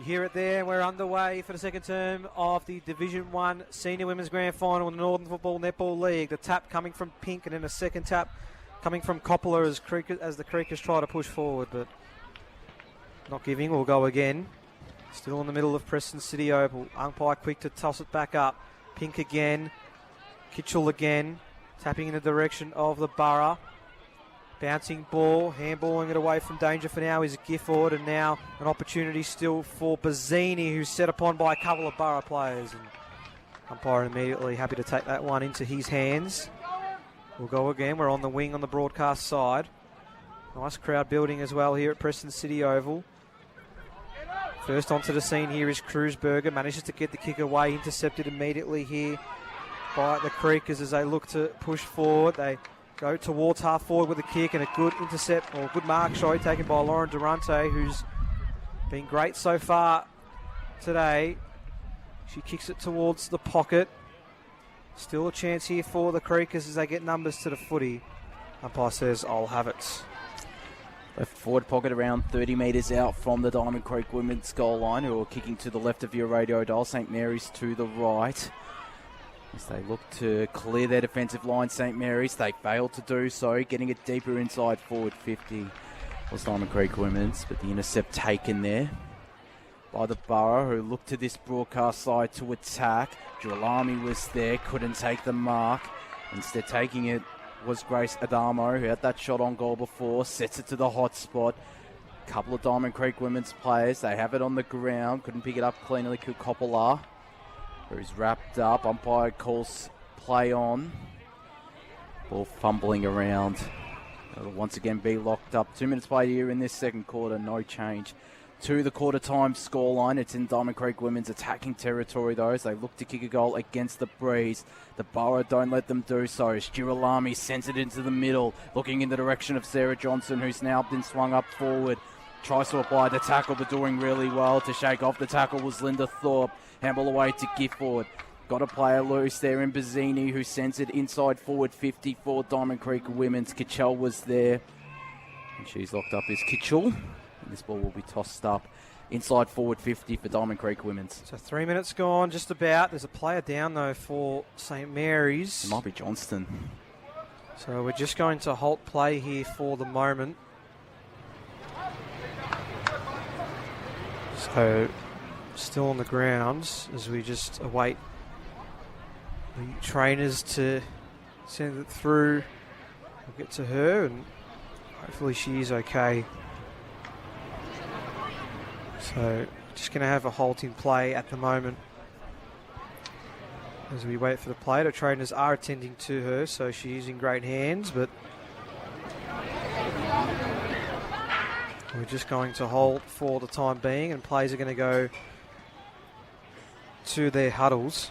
hear it there. We're underway for the second term of the Division 1 Senior Women's Grand Final in the Northern Football Netball League. The tap coming from Pink and then a second tap coming from Coppola as the Creekers try to push forward, but not giving. We'll go again. Still in the middle of Preston City Oval. Umpire quick to toss it back up. Pink again. Kitchell again. Tapping in the direction of the Borough. Bouncing ball, handballing it away from danger for now is Gifford, and now an opportunity still for Bazzini, who's set upon by a couple of Borough players. And umpire immediately happy to take that one into his hands. We'll go again. We're on the wing on the broadcast side. Nice crowd building as well here at Preston City Oval. First onto the scene here is Kreuzberger. Manages to get the kick away, intercepted immediately here by the Creekers as they look to push forward. They go towards half forward with a kick and a good intercept, or good mark, taken by Lauren Durante, who's been great so far today. She kicks it towards the pocket. Still a chance here for the Creekers as they get numbers to the footy. Umpire says, I'll have it. Left forward pocket around 30 metres out from the Diamond Creek women's goal line, who are kicking to the left of your radio dial. St Mary's to the right. As they look to clear their defensive line, St Mary's, they failed to do so, getting it deeper inside forward 50 was Diamond Creek Women's, but the intercept taken there by the Borough, who looked to this broadcast side to attack. Girolami was there, couldn't take the mark. Instead taking it was Grace Adamo, who had that shot on goal before, sets it to the hot spot. Couple of Diamond Creek Women's players, they have it on the ground, couldn't pick it up cleanly, Coppola, who's wrapped up. Umpire calls play on. Ball fumbling around. It'll once again be locked up. 2 minutes played here in this second quarter. No change to the quarter time scoreline. It's in Diamond Creek Women's attacking territory though, as they look to kick a goal against the breeze. The Borough don't let them do so. Girolami sends it into the middle, looking in the direction of Sarah Johnson, who's now been swung up forward. Tries to apply the tackle, but doing really well. To shake off the tackle was Linda Thorpe. Handball away to Gifford. Got a player loose there in Bazzini, who sends it inside forward 50 for Diamond Creek Women's. Kitchell was there. And she's locked up as Kitchell. And this ball will be tossed up inside forward 50 for Diamond Creek Women's. So 3 minutes gone, just about. There's a player down, though, for St Mary's. It might be Johnston. So we're just going to halt play here for the moment. So still on the grounds as we just await the trainers to send it through. We'll get to her and hopefully she is okay. So just going to have a halt in play at the moment as we wait for the play. The trainers are attending to her, so she's in great hands, but we're just going to hold for the time being, and players are going to go to their huddles.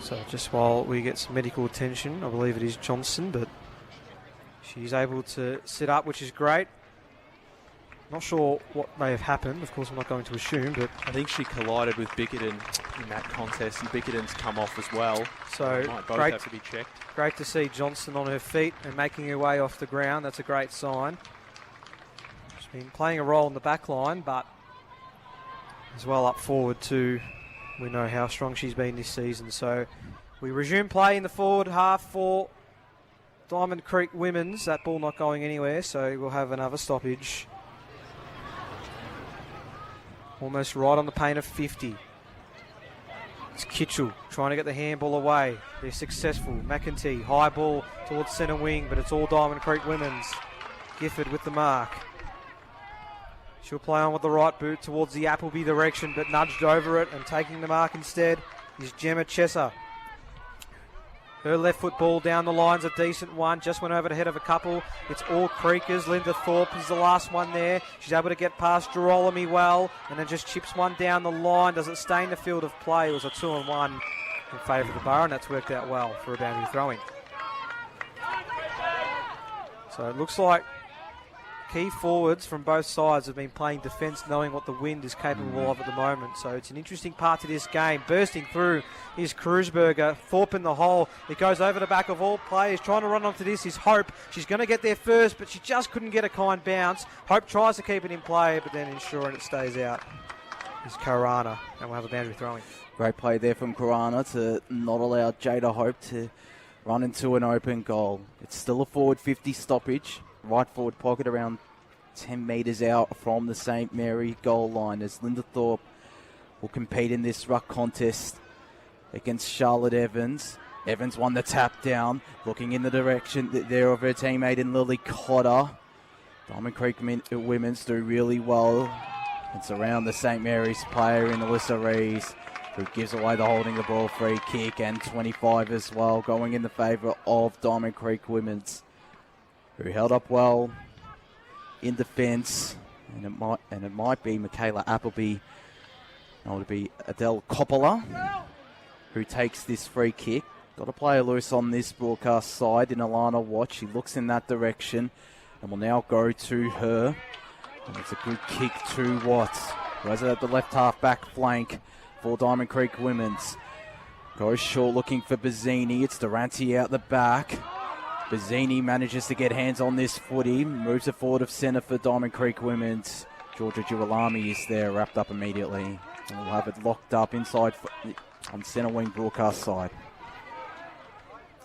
So just while we get some medical attention, I believe it is Johnson, but she's able to sit up, which is great. Not sure what may have happened. Of course, I'm not going to assume, but I think she collided with Bickerton in that contest, and Bickerton's come off as well. So might both great have to be checked. Great to see Johnson on her feet and making her way off the ground. That's a great sign. She's been playing a role in the back line, but as well up forward too. We know how strong she's been this season. So we resume play in the forward half for Diamond Creek Women's. That ball not going anywhere, so we'll have another stoppage. Almost right on the paint of 50. It's Kitchell trying to get the handball away. They're successful. McEntee, high ball towards centre wing, but it's all Diamond Creek Women's. Gifford with the mark. She'll play on with the right boot towards the Appleby direction, but nudged over it, and taking the mark instead is Gemma Chesser. Her left foot ball down the line's a decent one. Just went over the head of a couple. It's all Creekers. Linda Thorpe is the last one there. She's able to get past Girolami well, and then just chips one down the line. Does it stay in the field of play? It was a 2-on-1 in favour of the Borough, and that's worked out well for a boundary throwing. So it looks like key forwards from both sides have been playing defence, knowing what the wind is capable of at the moment. So it's an interesting part to this game. Bursting through is Kreuzberger. Thorpe in the hole. It goes over the back of all players. Trying to run onto this is Hope. She's going to get there first, but she just couldn't get a kind bounce. Hope tries to keep it in play, but then ensuring it stays out is Karana. And we'll have a boundary throwing. Great play there from Karana to not allow Jada Hope to run into an open goal. It's still a forward 50 stoppage. Right forward pocket around 10 metres out from the St. Mary goal line as Linda Thorpe will compete in this ruck contest against Charlotte Evans. Evans won the tap down, looking in the direction there of her teammate in Lily Cotter. Diamond Creek Women's do really well. It's around the St. Mary's player in Alyssa Rees, who gives away the holding the ball free kick, and 25 as well, going in the favour of Diamond Creek Women's, who held up well in defence, and it might be Michaela Appleby, or it'll be Adele Coppola, who takes this free kick. Got to play loose on this broadcast side in Alana Watt. She looks in that direction and will now go to her. And it's a good kick to Watts. Goes at the left half back flank for Diamond Creek Women's. Goes short looking for Bazzini. It's Durante out the back. Bazzini manages to get hands on this footy. Moves it forward of centre for Diamond Creek Women's. Georgia Girolami is there, wrapped up immediately. And we'll have it locked up inside on centre wing broadcast side.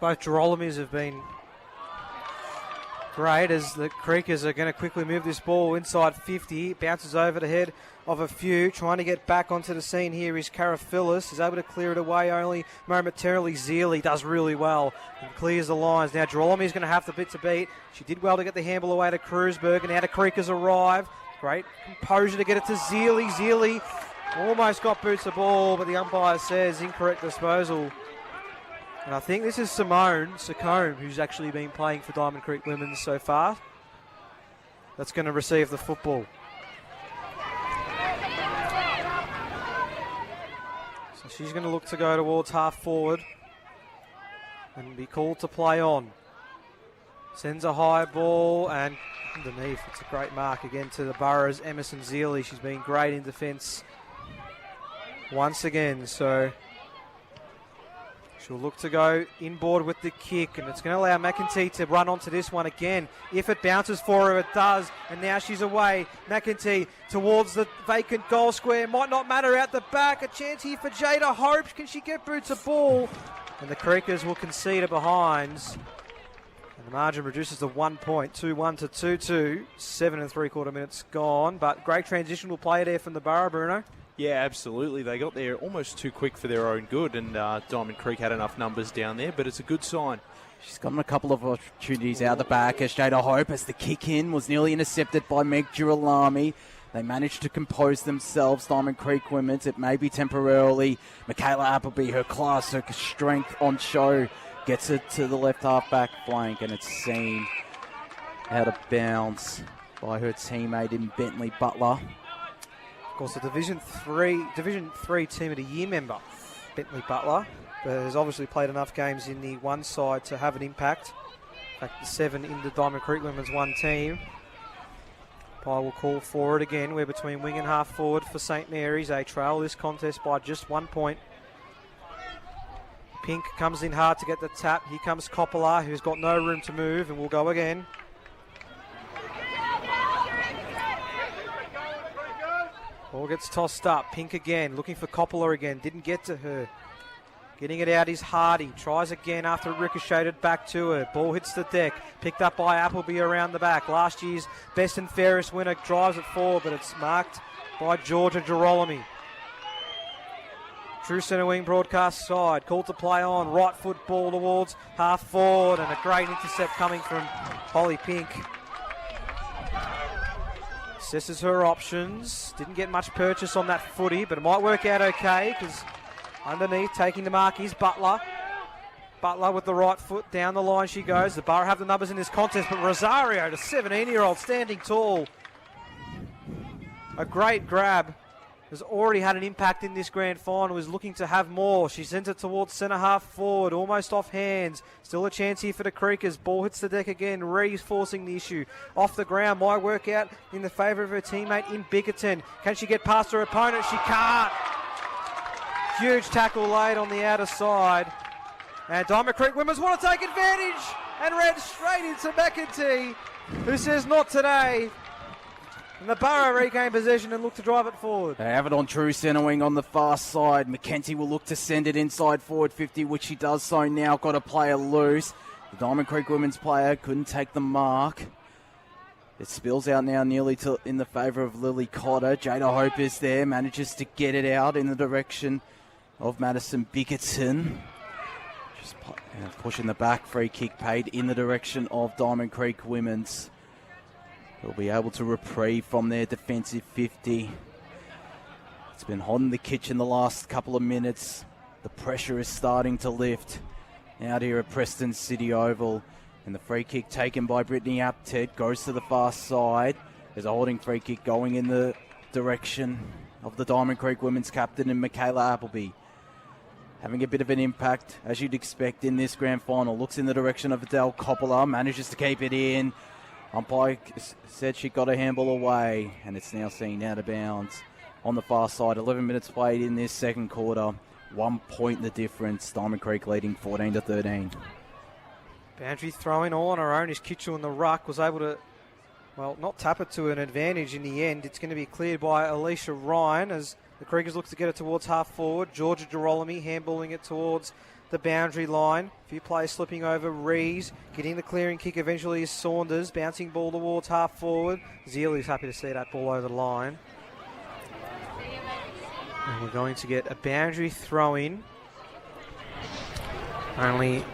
Both Girolamis have been great as the Creekers are going to quickly move this ball inside 50. It bounces over the head of a few. Trying to get back onto the scene here is Cara Phyllis. Is able to clear it away only momentarily. Zealy does really well and clears the lines. Now Girolami is going to have the bit to beat. She did well to get the handball away to Kreuzberg, and now the Creekers arrive. Great composure to get it to Zealy. Zealy almost got boots the ball, but the umpire says incorrect disposal. And I think this is Simone Sacombe, who's actually been playing for Diamond Creek Women's so far, that's going to receive the football. So she's going to look to go towards half forward and be called to play on. Sends a high ball and underneath. It's a great mark again to the Borough's Emerson Zealy. She's been great in defence once again, so she'll look to go inboard with the kick, and it's going to allow McEntee to run onto this one again. If it bounces for her, it does, and now she's away. McEntee towards the vacant goal square. Might not matter out the back. A chance here for Jada Hope. Can she get boots a ball? And the Creekers will concede a behinds. And the margin reduces to 1 point, 2-1 to 2-2. 7 3/4 minutes gone, but great transitional play there from the Borough, Bruno. Yeah, absolutely. They got there almost too quick for their own good, and Diamond Creek had enough numbers down there, but it's a good sign. She's gotten a couple of opportunities out the back as Jada Hope, as the kick in was nearly intercepted by Meg Girolami. They managed to compose themselves, Diamond Creek Women's. It may be temporarily. Michaela Appleby, her class, her strength on show, gets it to the left half back flank, and it's seen out of bounds by her teammate in Bentley Butler. Of course, the Division 3 Team of the Year member, Bentley Butler, has obviously played enough games in the one side to have an impact. In fact, the 7 in the Diamond Creek Women's 1 team. Pye will call for it again. We're between wing and half forward for St. Mary's. They trail this contest by just 1 point. Pink comes in hard to get the tap. Here comes Coppola, who's got no room to move, and will go again. Ball gets tossed up. Pink again, looking for Coppola again. Didn't get to her. Getting it out is Hardy. Tries again after it ricocheted back to her. Ball hits the deck. Picked up by Appleby around the back. Last year's best and fairest winner drives it forward, but it's marked by Georgia Girolami. True centre wing broadcast side. Called to play on. Right foot ball towards half forward, and a great intercept coming from Holly Pink. Assesses her options. Didn't get much purchase on that footy, but it might work out okay because underneath taking the mark is Butler. Butler with the right foot. Down the line she goes. The Borough have the numbers in this contest, but Rosario, the 17-year-old, standing tall. A great grab has already had an impact in this grand final, is looking to have more. She sends it towards centre half forward, almost off hands. Still a chance here for the Creekers. Ball hits the deck again. Reeves forcing the issue. Off the ground, my workout in the favour of her teammate in Bickerton. Can she get past her opponent? She can't. Huge tackle laid on the outer side. And Diamond Creek Women's want to take advantage and ran straight into McEntee, who says not today. And the Borough regain possession and look to drive it forward. They have it on true centre wing on the far side. McKenzie will look to send it inside forward 50, which she does so now. Got a player loose. The Diamond Creek women's player couldn't take the mark. It spills out now nearly in the favour of Lily Cotter. Jada Hope is there, manages to get it out in the direction of Madison Bickerton. Just pushing the back, free kick paid in the direction of Diamond Creek women's. They'll be able to reprieve from their defensive 50. It's been hot in the kitchen the last couple of minutes. The pressure is starting to lift out here at Preston City Oval. And the free kick taken by Brittany Apted goes to the far side. There's a holding free kick going in the direction of the Diamond Creek women's captain and Michaela Appleby. Having a bit of an impact, as you'd expect in this grand final. Looks in the direction of Adele Coppola, manages to keep it in. Umpire said she got a handball away, and it's now seen out of bounds on the far side. 11 minutes played in this second quarter. 1 point the difference. Diamond Creek leading 14-13. Boundary throwing all on her own is Kitchell in the ruck. Was able to, well, not tap it to an advantage in the end. It's going to be cleared by Alicia Ryan as the Creekers looks to get it towards half forward. Georgia Girolami handballing it towards the boundary line. A few players slipping over. Rees getting the clearing kick eventually is Saunders. Bouncing ball towards half forward. Zealey's happy to see that ball over the line. And we're going to get a boundary throw in. Only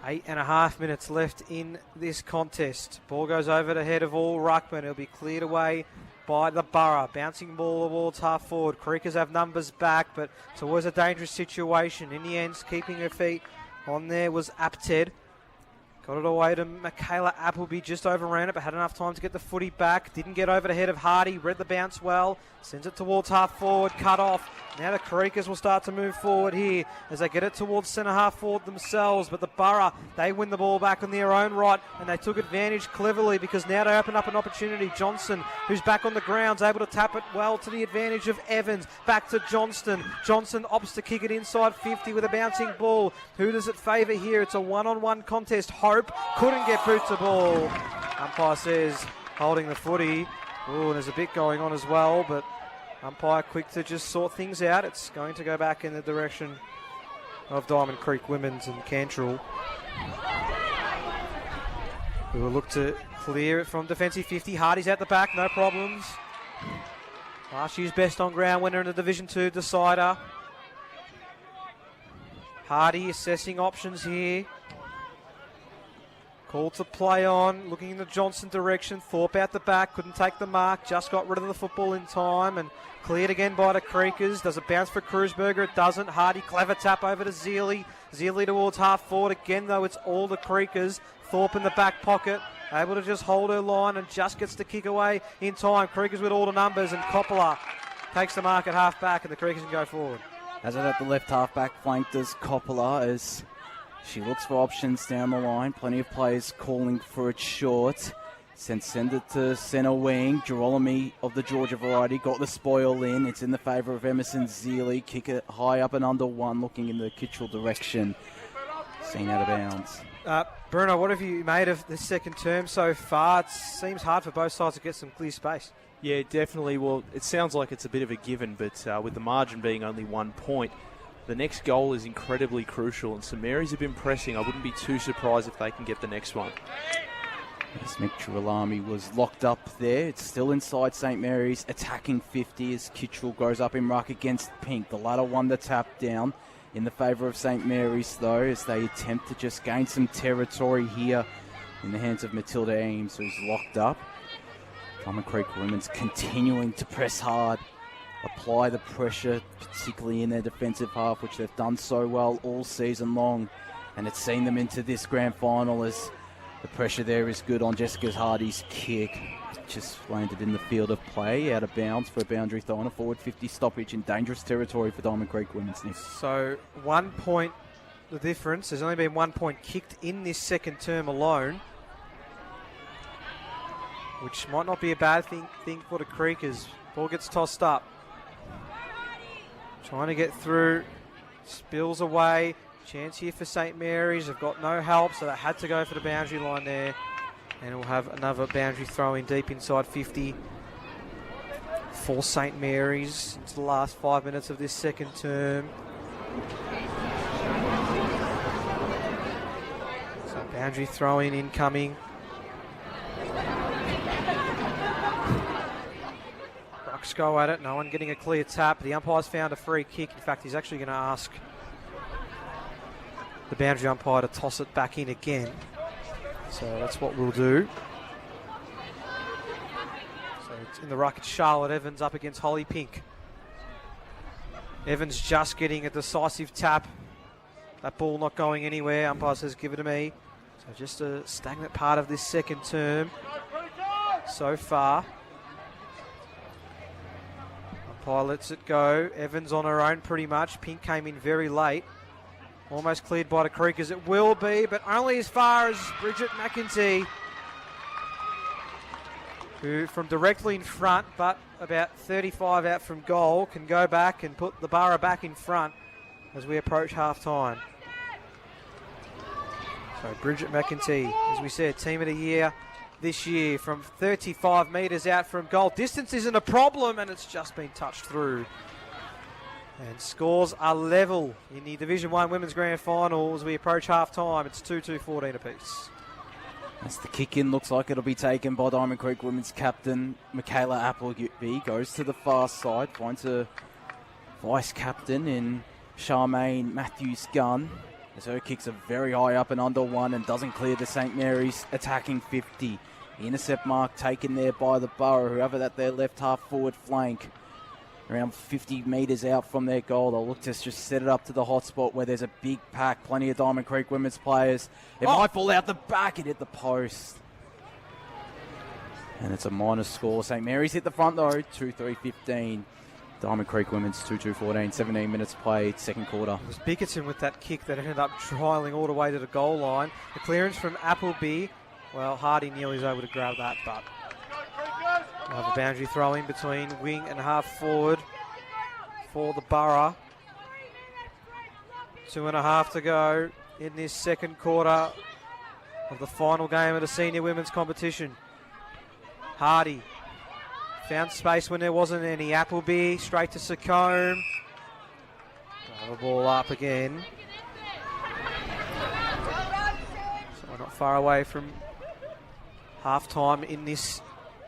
8.5 minutes left in this contest. Ball goes over the head of all ruckman. It'll be cleared away by the Borough. Bouncing ball towards half forward. Creekers have numbers back, but it's always a dangerous situation. In the end, keeping her feet on there was Apted. Got it away to Michaela Appleby. Just overran it, but had enough time to get the footy back. Didn't get over the head of Hardy. Read the bounce well. Sends it towards half forward. Cut off. Now the Creekers will start to move forward here as they get it towards centre half forward themselves. But the Borough, they win the ball back on their own right, and they took advantage cleverly because now they open up an opportunity. Johnson, who's back on the ground, is able to tap it well to the advantage of Evans. Back to Johnston. Johnson opts to kick it inside 50 with a bouncing ball. Who does it favour here? It's a one-on-one contest. Hope couldn't get boot to ball. Umpire says holding the footy. Ooh, and there's a bit going on as well, but umpire quick to just sort things out. It's going to go back in the direction of Diamond Creek Women's and Cantrell, who will look to clear it from defensive 50. Hardy's at the back, no problems. Last year's best on ground winner in the Division 2 decider. Hardy assessing options here. Call to play on, looking in the Johnson direction. Thorpe out the back, couldn't take the mark, just got rid of the football in time and cleared again by the Creekers. Does it bounce for Kruzberger? It doesn't. Hardy, clever tap over to Zealey. Zealey towards half forward again, though it's all the Creekers. Thorpe in the back pocket, able to just hold her line and just gets the kick away in time. Creekers with all the numbers, and Coppola takes the mark at half back, and the Creekers can go forward. As it at the left half back flank does Coppola as she looks for options down the line. Plenty of players calling for it short. Send it to centre wing. Girolami of the Georgia variety got the spoil in. It's in the favour of Emerson Zealey. Kick it high up and under one, looking in the Kitchell direction. Seen out of bounds. Bruno, what have you made of the second term so far? It seems hard for both sides to get some clear space. Yeah, definitely. Well, it sounds like it's a bit of a given, but with the margin being only 1 point, the next goal is incredibly crucial, and St Mary's have been pressing. I wouldn't be too surprised if they can get the next one. Yes, Mick Girolami was locked up there. It's still inside St Mary's, attacking 50 as Kitchell goes up in ruck against Pink. The latter won the tap down in the favour of St Mary's, though, as they attempt to just gain some territory here in the hands of Matilda Ames, who's locked up. Diamond Creek Women's continuing to press hard, apply the pressure, particularly in their defensive half, which they've done so well all season long. And it's seen them into this grand final as The pressure there is good on Jessica Hardy's kick. Just landed in the field of play, out of bounds for a boundary throw on a forward 50 stoppage in dangerous territory for Diamond Creek Women's Nick. So 1 point the difference. There's only been 1 point kicked in this second term alone, which might not be a bad thing for the Creekers. Ball gets tossed up. Trying to get through. Spills away. Chance here for St. Mary's. They've got no help, so they had to go for the boundary line there. And we'll have another boundary throw in deep inside 50 for St. Mary's. It's the last 5 minutes of this second term. So boundary throw in incoming. Bucks go at it. No one getting a clear tap. The umpire's found a free kick. In fact, he's actually going to ask the boundary umpire to toss it back in again. So that's what we'll do. So it's in the ruck, it's Charlotte Evans up against Holly Pink. Evans just getting a decisive tap. That ball not going anywhere. Umpire says, give it to me. So just a stagnant part of this second term so far. Umpire lets it go. Evans on her own pretty much. Pink came in very late. Almost cleared by the Creekers. It will be, but only as far as Bridget McEntee, who from directly in front, but about 35 out from goal, can go back and put the Borough back in front as we approach half-time. So Bridget McEntee, as we said, Team of the Year this year from 35 metres out from goal. Distance isn't a problem, and it's just been touched through. And scores are level in the Division 1 Women's Grand Final as we approach half-time. It's 2-2-14 apiece. As the kick-in looks like it'll be taken by Diamond Creek Women's captain, Michaela Appleby. Goes to the far side, finds a vice-captain in Charmaine Matthews-Gunn. As her kicks are very high up and under one and doesn't clear the St. Mary's attacking 50. The intercept mark taken there by the Borough, whoever that their left half forward flank. Around 50 metres out from their goal. They'll look to just set it up to the hot spot where there's a big pack, plenty of Diamond Creek women's players. It might fall out the back, it hit the post. And it's a minus score. St. Mary's hit the front though, 2-3-15. Diamond Creek women's 2-2-14, 17 minutes played, second quarter. It was Bickerton with that kick that ended up trialling all the way to the goal line. The clearance from Appleby, well, Hardy nearly was able to grab that, but we'll have a boundary throw in between wing and half forward for the Borough. 2.5 to go in this second quarter of the final game of the senior women's competition. Hardy found space when there wasn't any. Appleby straight to Secombe. The ball up again. So we're not far away from half-time in this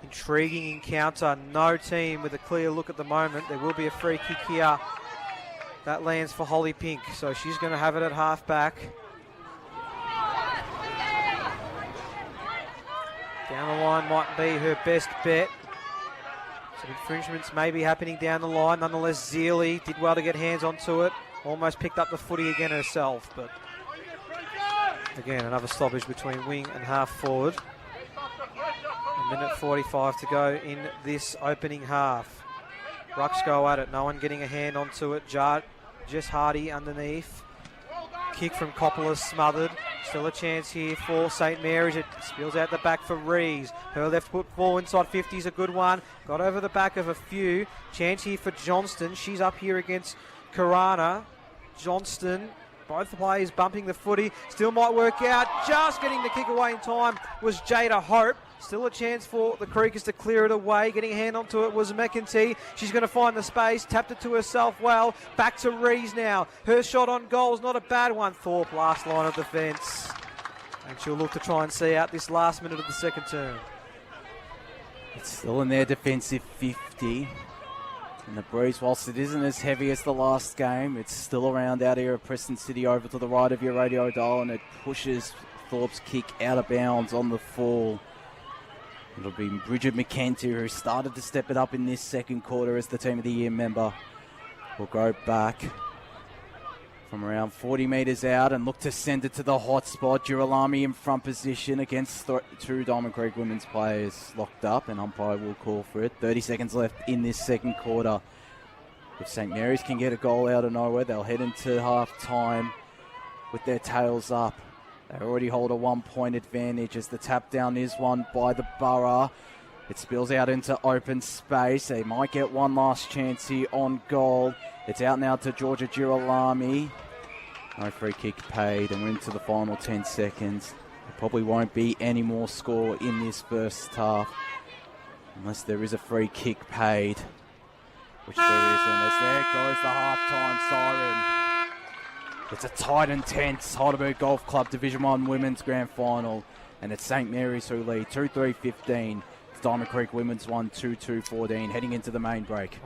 intriguing encounter. No team with a clear look at the moment. There will be a free kick here. That lands for Holly Pink, so she's going to have it at half-back. Down the line might be her best bet. Some infringements may be happening down the line. Nonetheless, Zealy did well to get hands onto it. Almost picked up the footy again herself, but again, another stoppage between wing and half forward. A minute 45 to go in this opening half. Rucks go at it. No one getting a hand onto it. Jess Hardy underneath. Kick from Coppola smothered. Still a chance here for St. Mary's. It spills out the back for Rees. Her left foot ball inside 50 is a good one. Got over the back of a few. Chance here for Johnston. She's up here against Karana. Johnston, both players bumping the footy. Still might work out. Just getting the kick away in time was Jada Hope. Still a chance for the Creekers to clear it away. Getting a hand onto it was McEntee. She's going to find the space. Tapped it to herself well. Back to Rees now. Her shot on goal is not a bad one. Thorpe, last line of defence. And she'll look to try and see out this last minute of the second term. It's still in their defensive 50. And the breeze, whilst it isn't as heavy as the last game, it's still around out here at Preston City over to the right of your radio dial, and it pushes Thorpe's kick out of bounds on the fall. It'll be Bridget McEntee, who started to step it up in this second quarter as the Team of the Year member. Will go back from around 40 metres out and look to send it to the hot spot. Girolami in front position against two Diamond Creek women's players locked up, and umpire will call for it. 30 seconds left in this second quarter. If St Mary's can get a goal out of nowhere, they'll head into half-time with their tails up. They already hold a 1-point advantage as the tap down is won by the Borough. It spills out into open space. They might get one last chance here on goal. It's out now to Georgia Girolami. No free kick paid, and we're into the final 10 seconds. There probably won't be any more score in this first half unless there is a free kick paid, which there isn't, as there goes the half-time siren. It's a tight and tense Heidelberg Golf Club Division 1 Women's Grand Final, and it's St Mary's who lead 2-3-15. It's Diamond Creek Women's 1, 2-2-14, heading into the main break.